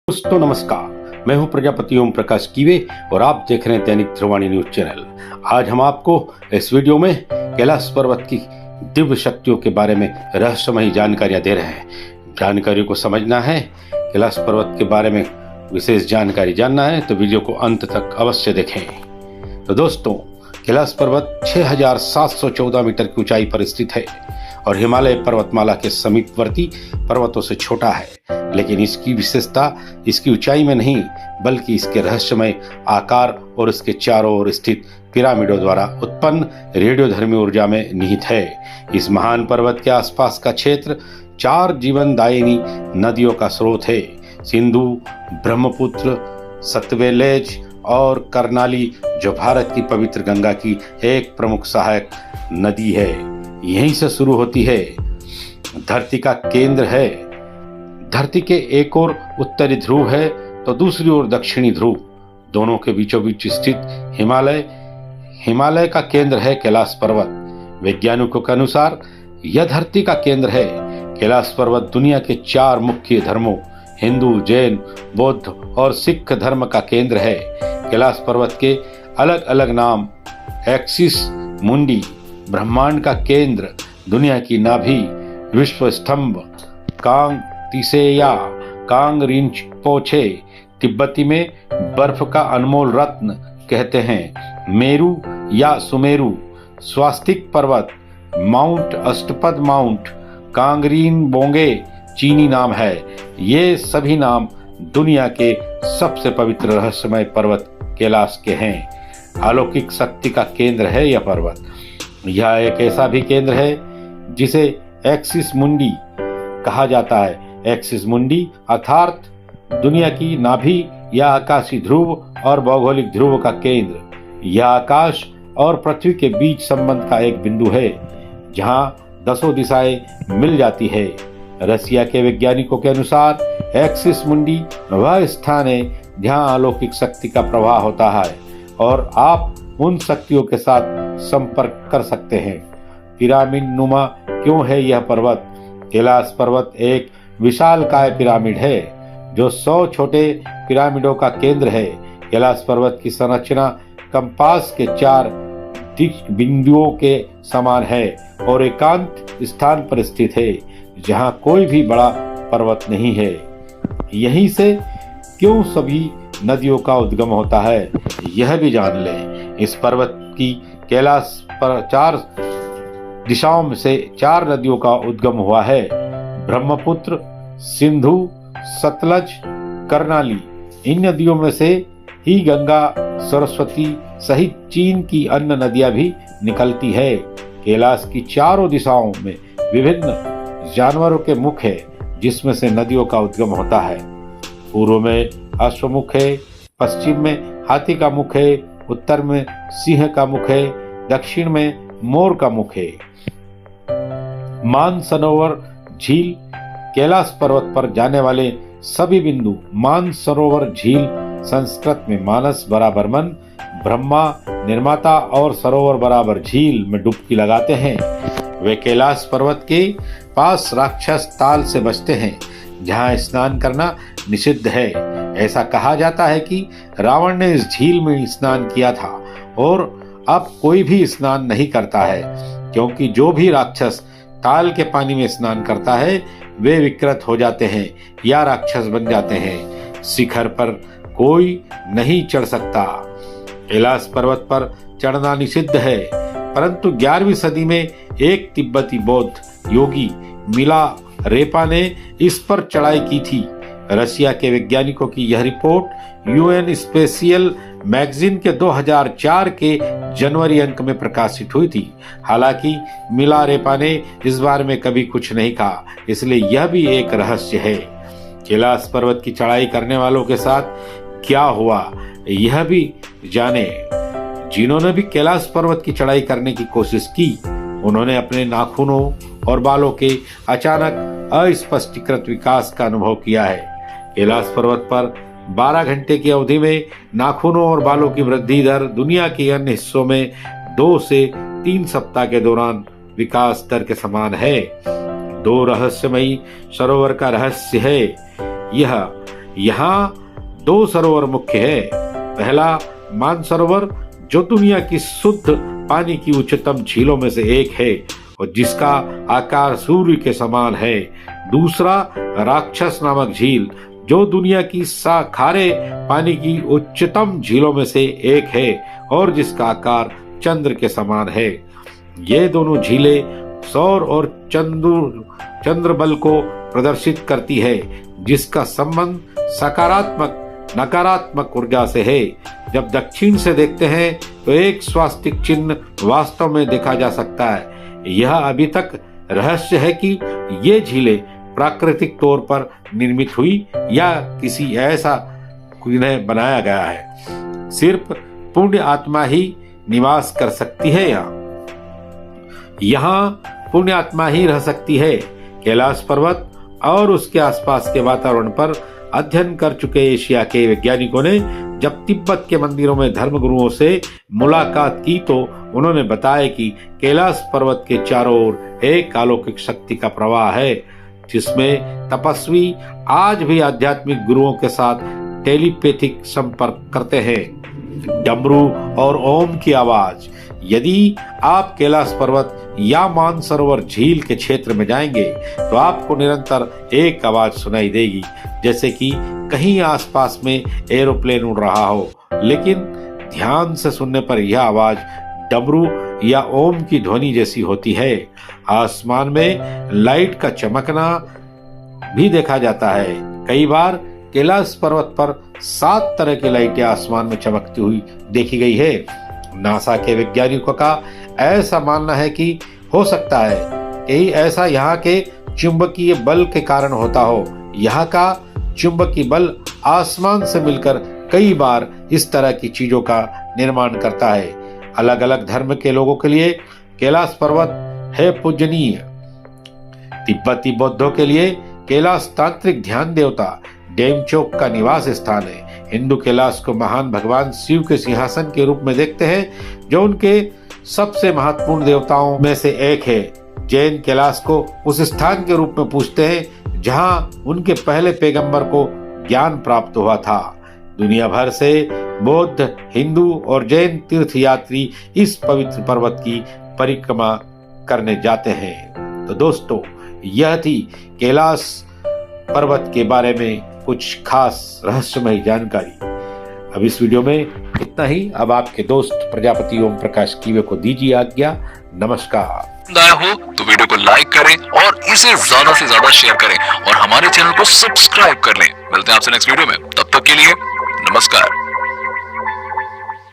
दोस्तों नमस्कार, मैं हूं प्रजापति ओम प्रकाश कीवे और आप देख रहे हैं दैनिक ध्रुवाणी न्यूज चैनल। आज हम आपको इस वीडियो में कैलाश पर्वत की दिव्य शक्तियों के बारे में रहस्यमयी जानकारियां दे रहे हैं। जानकारियों को समझना है, कैलाश पर्वत के बारे में विशेष जानकारी जानना है तो वीडियो को अंत तक अवश्य देखें। तो दोस्तों, कैलाश पर्वत 6714 मीटर की ऊंचाई पर स्थित है और हिमालय पर्वतमाला के समीपवर्ती पर्वतों से छोटा है, लेकिन इसकी विशेषता इसकी ऊंचाई में नहीं बल्कि इसके रहस्यमय आकार और इसके चारों ओर स्थित पिरामिडों द्वारा उत्पन्न रेडियोधर्मी ऊर्जा में निहित है। इस महान पर्वत के आसपास का क्षेत्र 4 जीवनदायिनी नदियों का स्रोत है। सिंधु, ब्रह्मपुत्र, सतलेज और कर्नाली, जो भारत की पवित्र गंगा की एक प्रमुख सहायक नदी है, यहीं से शुरू होती है। धरती का केंद्र है। धरती के एक ओर उत्तरी ध्रुव है तो दूसरी ओर दक्षिणी ध्रुव। दोनों के बीचों बीच स्थित हिमालय का केंद्र है कैलाश पर्वत। वैज्ञानिकों के अनुसार यह धरती का केंद्र है। कैलाश पर्वत दुनिया के 4 मुख्य धर्मों हिंदू, जैन, बौद्ध और सिख धर्म का केंद्र है। कैलाश पर्वत के अलग अलग नाम एक्सिस मुंडी, ब्रह्मांड का केंद्र, दुनिया की नाभि, विश्व स्तंभ, कांग तिसेया, कांग रिंपोछे, तिब्बती में बर्फ का अनमोल रत्न कहते हैं, मेरू या सुमेरु, स्वास्तिक पर्वत, माउंट अष्टपद माउंट, कांगरीन बोंगे चीनी नाम है। ये सभी नाम दुनिया के सबसे पवित्र रहस्यमय पर्वत कैलाश के हैं। अलौकिक शक्ति का केंद्र है यह पर्वत। यह एक ऐसा भी केंद्र है जिसे एक्सिस मुंडी कहा जाता है। एक्सिस मुंडी अर्थात दुनिया की नाभि या आकाशीय ध्रुव और भौगोलिक ध्रुव का केंद्र। यह आकाश और पृथ्वी के बीच संबंध का एक बिंदु है जहां 10 दिशाएं मिल जाती है। रसिया के वैज्ञानिकों के अनुसार एक्सिस मुंडी वह स्थान है जहां अलौकिक शक्ति का प्रवाह होता है और आप उन शक्तियों के साथ संपर्क कर सकते हैं। पिरामिड नुमा क्यों है यह पर्वत? कैलाश पर्वत एक विशालकाय पिरामिड है जो 100 छोटे पिरामिडों का केंद्र है। कैलाश पर्वत की संरचना कंपास के 4 दिक् बिंदुओं के समान है और एकांत स्थान पर स्थित है जहां कोई भी बड़ा पर्वत नहीं है। यहीं से क्यों सभी नदियों का उद्गम होता है यह भी जान लें। इस पर्वत की कैलाश पर 4 दिशाओं से 4 नदियों का उद्गम हुआ है। ब्रह्मपुत्र, सिंधु, सतलज, कर्नाली। इन नदियों में से ही गंगा, सरस्वती सहित चीन की अन्य नदियां भी निकलती है। कैलाश की चारों दिशाओं में विभिन्न जानवरों के मुख है जिसमें से नदियों का उद्गम होता है। पूर्व में अश्वमुख है, पश्चिम में हाथी का मुख है, उत्तर में सिंह का मुख है, दक्षिण में मोर का मुख है। मानसरोवर झील। कैलाश पर्वत पर जाने वाले सभी बिंदु मानसरोवर झील, संस्कृत में मानस बराबर मन, ब्रह्मा निर्माता और सरोवर बराबर झील में डुबकी लगाते हैं। वे कैलाश पर्वत के पास राक्षस ताल से बचते हैं जहां स्नान करना निषिद्ध है। ऐसा कहा जाता है कि रावण ने इस झील में स्नान किया था और अब कोई भी स्नान नहीं करता है, क्योंकि जो भी राक्षस ताल के पानी में स्नान करता है वे विकृत हो जाते हैं या राक्षस बन जाते हैं। शिखर पर कोई नहीं चढ़ सकता। कैलाश पर्वत पर चढ़ना निषिद्ध है, परंतु 11वीं सदी में एक तिब्बती बौद्ध योगी मिला रेपा ने इस पर चढ़ाई की थी। रसिया के वैज्ञानिकों की यह रिपोर्ट यूएन स्पेशियल मैगजीन के 2004 के जनवरी अंक में प्रकाशित हुई थी। हालांकि मिला रेपा ने इस बारे में कभी कुछ नहीं कहा, इसलिए यह भी एक रहस्य है। कैलाश पर्वत की चढ़ाई करने वालों के साथ क्या हुआ यह भी जाने। जिन्होंने भी कैलाश पर्वत की चढ़ाई करने की कोशिश की, उन्होंने अपने नाखूनों और बालों के अचानक अस्पष्टीकृत विकास का अनुभव किया है। कैलाश पर्वत पर 12 घंटे की अवधि में नाखूनों और बालों की वृद्धि दर दुनिया के अन्य हिस्सों में 2 से 3 सप्ताह के दौरान विकास दर के समान है। 2 रहस्यमयी सरोवर का रहस्य है यहाँ 2 सरोवर मुख्य है। पहला मानसरोवर जो दुनिया की शुद्ध पानी की उच्चतम झीलों में से एक है और जिसका आकार सूर्य के समान है। दूसरा राक्षस नामक झील जो दुनिया की खारे पानी की उच्चतम झीलों में से एक है और जिसका आकार चंद्र के समान है। ये दोनों झीलें सौर और चंद्र बल को प्रदर्शित करती है, जिसका संबंध सकारात्मक नकारात्मक ऊर्जा से है। जब दक्षिण से देखते हैं तो एक स्वास्तिक चिन्ह वास्तव में देखा जा सकता है। यह अभी तक रहस्य है कि ये झीलें प्राकृतिक तौर पर निर्मित हुई या किसी ऐसा इन्हें बनाया गया है। सिर्फ पुण्य आत्मा ही निवास कर सकती है। यहाँ पुण्य आत्मा ही रह सकती है। कैलाश पर्वत और उसके आसपास के वातावरण पर अध्ययन कर चुके एशिया के वैज्ञानिकों ने जब तिब्बत के मंदिरों में धर्मगुरुओं से मुलाकात की तो उन्होंने बताया कि कैलाश पर्वत के चारों ओर एक अलौकिक शक्ति का प्रवाह है, जिसमें तपस्वी आज भी आध्यात्मिक गुरुओं के साथ टेलीपैथिक संपर्क करते हैं। डमरू और ओम की आवाज। यदि आप कैलाश पर्वत या मानसरोवर झील के क्षेत्र में जाएंगे तो आपको निरंतर एक आवाज सुनाई देगी, जैसे कि कहीं आसपास में एरोप्लेन उड़ रहा हो। लेकिन ध्यान से सुनने पर यह आवाज डमरू या ओम की ध्वनि जैसी होती है। आसमान में लाइट का चमकना भी देखा जाता है। कई बार कैलाश पर्वत पर 7 तरह की लाइटें आसमान में चमकती हुई देखी गई है। नासा के वैज्ञानिकों का ऐसा मानना है कि हो सकता है कि ऐसा यहाँ के चुंबकीय बल के कारण होता हो। यहाँ का चुंबकीय बल आसमान से मिलकर कई बार इस तरह की चीजों का निर्माण करता है। अलग अलग धर्म के लोगों के लिए कैलाश पर्वत है पूजनीय। तिब्बती बौद्धों के लिए कैलाश तांत्रिक ध्यान देवता डेमचोक का निवास स्थान है। हिंदू कैलाश को महान भगवान शिव के सिंहासन के रूप में देखते हैं, जो उनके सबसे महत्वपूर्ण देवताओं में से एक है। जैन कैलाश को उस स्थान के रूप में पूजते हैं जहां उनके पहले पैगंबर को ज्ञान प्राप्त हुआ था। दुनिया भर से बौद्ध, हिंदू और जैन तीर्थयात्री इस पवित्र पर्वत की परिक्रमा करने जाते हैं। तो दोस्तों, यह थी कैलाश पर्वत के बारे में कुछ खास रहस्यमय जानकारी। अब इस वीडियो में इतना ही। अब आपके दोस्त प्रजापति ओम प्रकाश कीवे को दीजिए आज्ञा। नमस्कार। हो तो वीडियो को लाइक करें और इसे ज्यादा से ज्यादा शेयर करें और हमारे चैनल को सब्सक्राइब कर लें। मिलते हैं आपसे नेक्स्ट वीडियो में, तब तक के लिए नमस्कार।